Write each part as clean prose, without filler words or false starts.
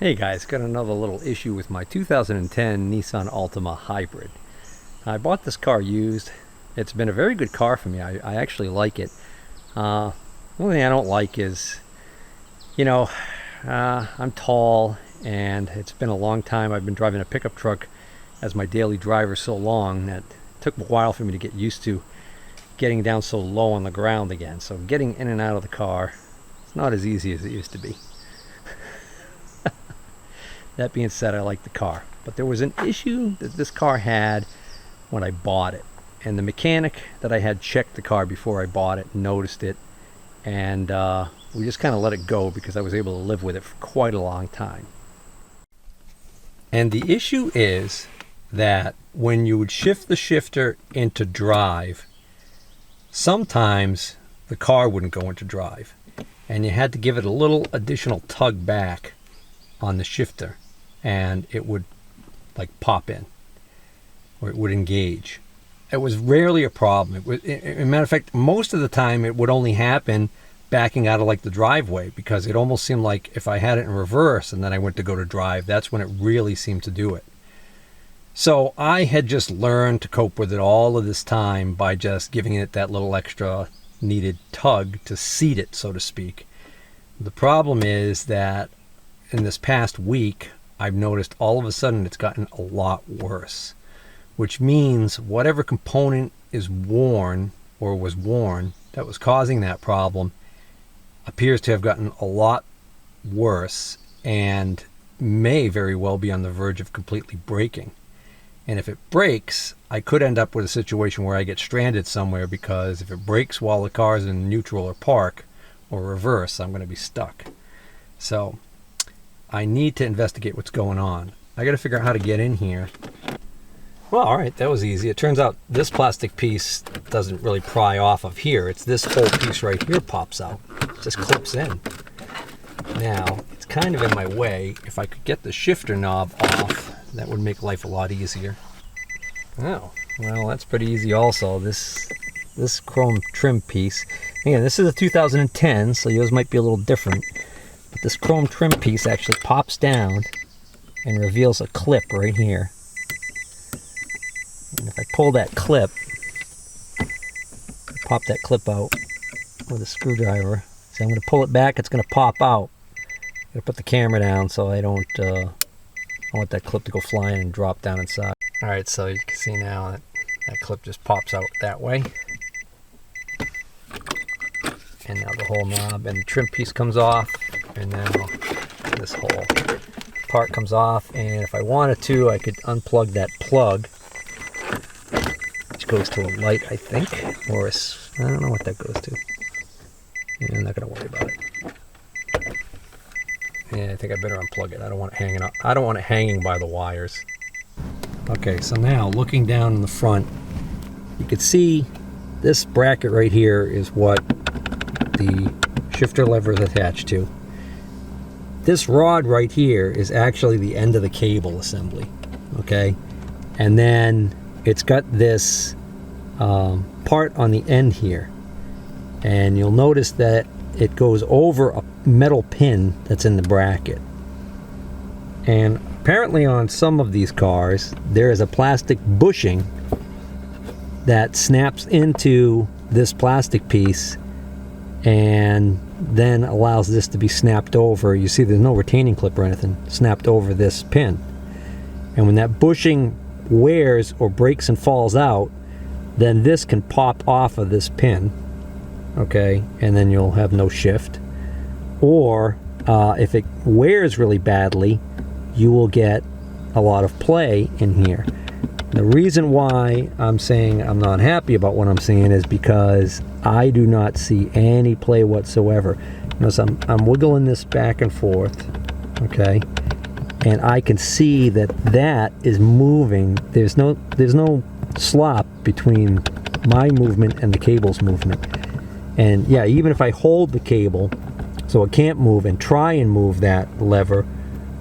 Hey guys, got another little issue with my 2010 Nissan Altima Hybrid. I bought this car used. It's been a very good car for me. I actually like it. The only thing I don't like is, I'm tall and it's been a long time. I've been driving a pickup truck as my daily driver so long that it took a while for me to get used to getting down so low on the ground again. So getting in and out of the car, it's not as easy as it used to be. That being said, I like the car. But there was an issue that this car had when I bought it. And the mechanic that I had checked the car before I bought it noticed it. And we just kind of let it go because I was able to live with it for quite a long time. And the issue is that when you would shift the shifter into drive, sometimes the car wouldn't go into drive. And you had to give it a little additional tug back on the shifter, and it would like pop in, or it would engage. It was rarely a problem. It was, as a matter of fact, most of the time it would only happen backing out of like the driveway, because it almost seemed like if I had it in reverse and then I went to go to drive, that's when it really seemed to do it. So I had just learned to cope with it all of this time by just giving it that little extra needed tug to seat it, so to speak. The problem is that in this past week, I've noticed all of a sudden it's gotten a lot worse, which means whatever component is worn or was worn that was causing that problem appears to have gotten a lot worse and may very well be on the verge of completely breaking. And if it breaks, I could end up with a situation where I get stranded somewhere, because if it breaks while the car's in neutral or park or reverse, I'm going to be stuck. So I need to investigate what's going on. I got to figure out how to get in here. Well, all right, that was easy. It turns out this plastic piece doesn't really pry off of here. It's this whole piece right here pops out. It just clips in. Now, it's kind of in my way. If I could get the shifter knob off, that would make life a lot easier. Oh, well, that's pretty easy also. This chrome trim piece. Again, this is a 2010, so yours might be a little different. But this chrome trim piece actually pops down and reveals a clip right here. And if I pull that clip, pop that clip out with a screwdriver. So I'm going to pull it back, it's going to pop out. I'm going to put the camera down so I don't, I want that clip to go flying and drop down inside. Alright, so you can see now that clip just pops out that way. And now the whole knob and the trim piece comes off. And now this whole part comes off, and if I wanted to, I could unplug that plug, which goes to a light, I think, or I don't know what that goes to. Yeah, I'm not going to worry about it. Yeah, I think I better unplug it. I don't want it hanging up. I don't want it hanging by the wires. Okay, so now looking down in the front, you can see this bracket right here is what the shifter lever is attached to. This rod right here is actually the end of the cable assembly, okay? And then it's got this part on the end here. And you'll notice that it goes over a metal pin that's in the bracket. And apparently on some of these cars, there is a plastic bushing that snaps into this plastic piece and then allows this to be snapped over. You see there's no retaining clip or anything snapped over this pin. And when that bushing wears or breaks and falls out, then this can pop off of this pin, okay, and then you'll have no shift. Or if it wears really badly, you will get a lot of play in here. The reason why I'm saying I'm not happy about what I'm seeing is because I do not see any play whatsoever. Notice I'm wiggling this back and forth, okay, and I can see that is moving. There's no slop between my movement and the cable's movement. And yeah, even if I hold the cable so it can't move and try and move that lever,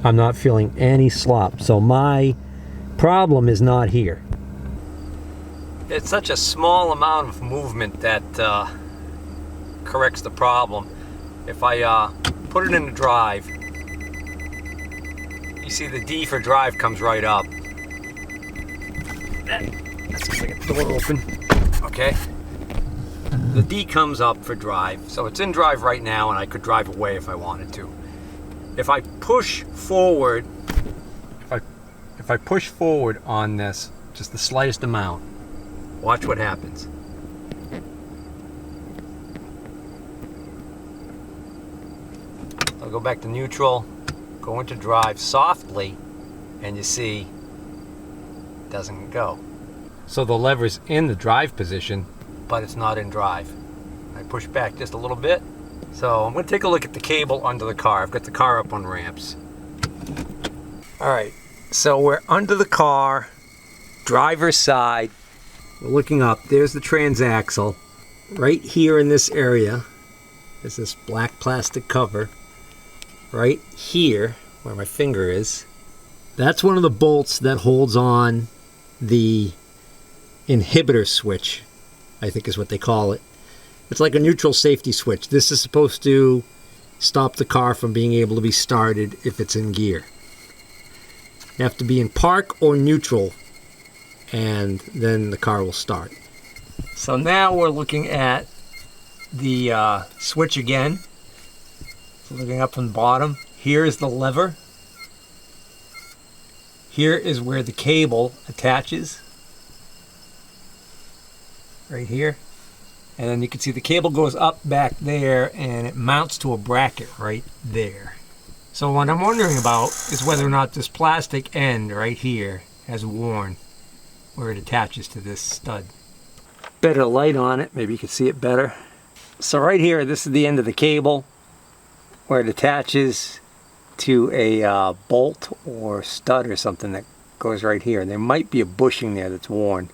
I'm not feeling any slop. So my problem is not here. It's such a small amount of movement that corrects the problem. If I put it in the drive You see the D for drive comes right up. Let's see if I get the door open. Okay. The D comes up for drive, so it's in drive right now, and I could drive away if I wanted to. If I push forward, if I push forward on this, just the slightest amount, watch what happens. I'll go back to neutral, go into drive softly, and you see it doesn't go. So the lever's in the drive position, but it's not in drive. I push back just a little bit. So I'm going to take a look at the cable under the car. I've got the car up on ramps. All right, so we're under the car, driver's side. We're looking up. There's the transaxle. Right here in this area is this black plastic cover. Right here, where my finger is, that's one of the bolts that holds on the inhibitor switch, I think is what they call it. It's like a neutral safety switch. This is supposed to stop the car from being able to be started if it's in gear. You have to be in park or neutral, and then the car will start. So now we're looking at the switch again. So looking up from the bottom, here is the lever. Here is where the cable attaches. Right here. And then you can see the cable goes up back there and it mounts to a bracket right there. So what I'm wondering about is whether or not this plastic end right here has worn where it attaches to this stud. Better light on it, maybe you can see it better. So right here, this is the end of the cable where it attaches to a bolt or stud or something that goes right here. And there might be a bushing there that's worn.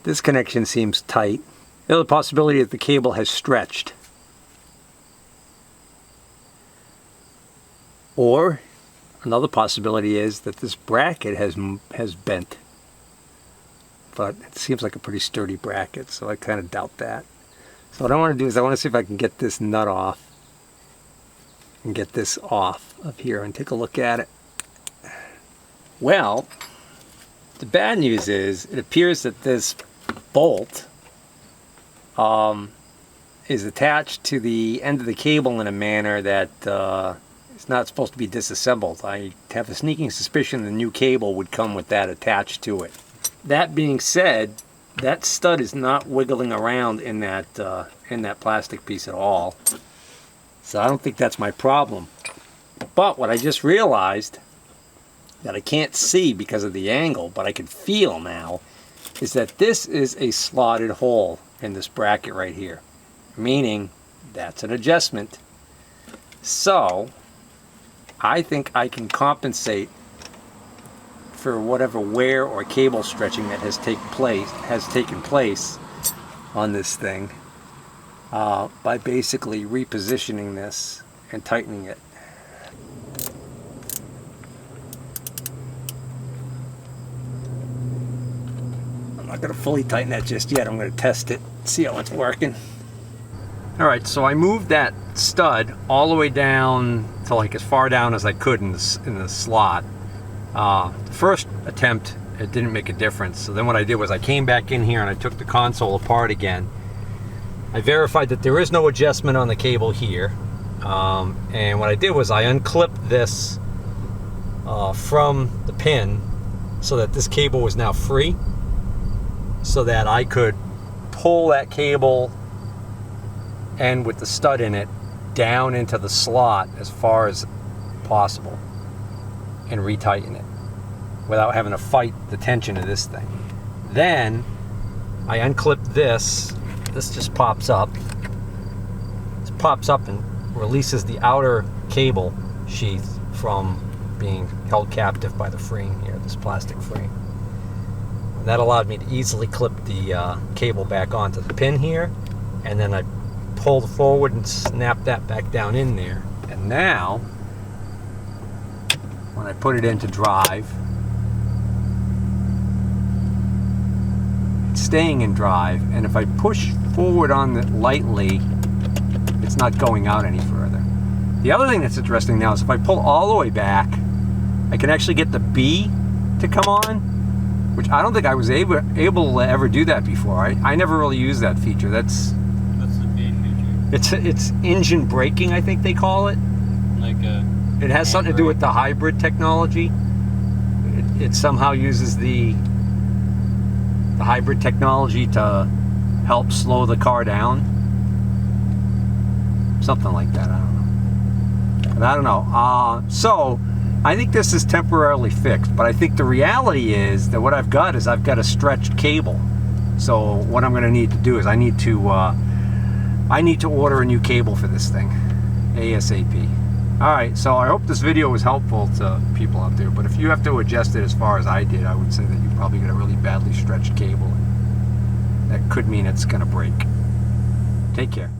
This connection seems tight. The other possibility is the cable has stretched. Or another possibility is that this bracket has bent. But it seems like a pretty sturdy bracket, so I kind of doubt that. So what I want to do is I want to see if I can get this nut off and get this off of here and take a look at it. Well, the bad news is it appears that this bolt is attached to the end of the cable in a manner that it's not supposed to be disassembled. I have a sneaking suspicion the new cable would come with that attached to it. That being said, that stud is not wiggling around in that plastic piece at all. So I don't think that's my problem. But what I just realized that I can't see because of the angle, but I can feel now, is that this is a slotted hole in this bracket right here, meaning that's an adjustment. So I think I can compensate for whatever wear or cable stretching that has taken place on this thing by basically repositioning this and tightening it. I'm not going to fully tighten that just yet. I'm going to test it, see how it's working. Alright, so I moved that stud all the way down to like as far down as I could in the slot. The first attempt, it didn't make a difference. So then what I did was I came back in here and I took the console apart again. I verified that there is no adjustment on the cable here. And what I did was I unclipped this from the pin so that this cable was now free, so that I could pull that cable and with the stud in it down into the slot as far as possible and retighten it without having to fight the tension of this thing. Then I unclip this. This just pops up. This pops up and releases the outer cable sheath from being held captive by the frame here, this plastic frame. And that allowed me to easily clip the cable back onto the pin here, and then I pulled forward and snapped that back down in there. And now, when I put it into drive, it's staying in drive, and if I push forward on it lightly, it's not going out any further. The other thing that's interesting now is if I pull all the way back, I can actually get the B to come on, which I don't think I was able to ever do that before. I never really used that feature. That's the B feature. It's engine braking, I think they call it. Like it has something to do with the hybrid technology. It somehow uses the hybrid technology to help slow the car down. Something like that, I don't know. But I don't know. So I think this is temporarily fixed, but I think the reality is that what I've got is I've got a stretched cable. So what I'm going to need to do is I need to order a new cable for this thing ASAP. Alright, so I hope this video was helpful to people out there, but if you have to adjust it as far as I did, I would say that you probably got a really badly stretched cable. That could mean it's going to break. Take care.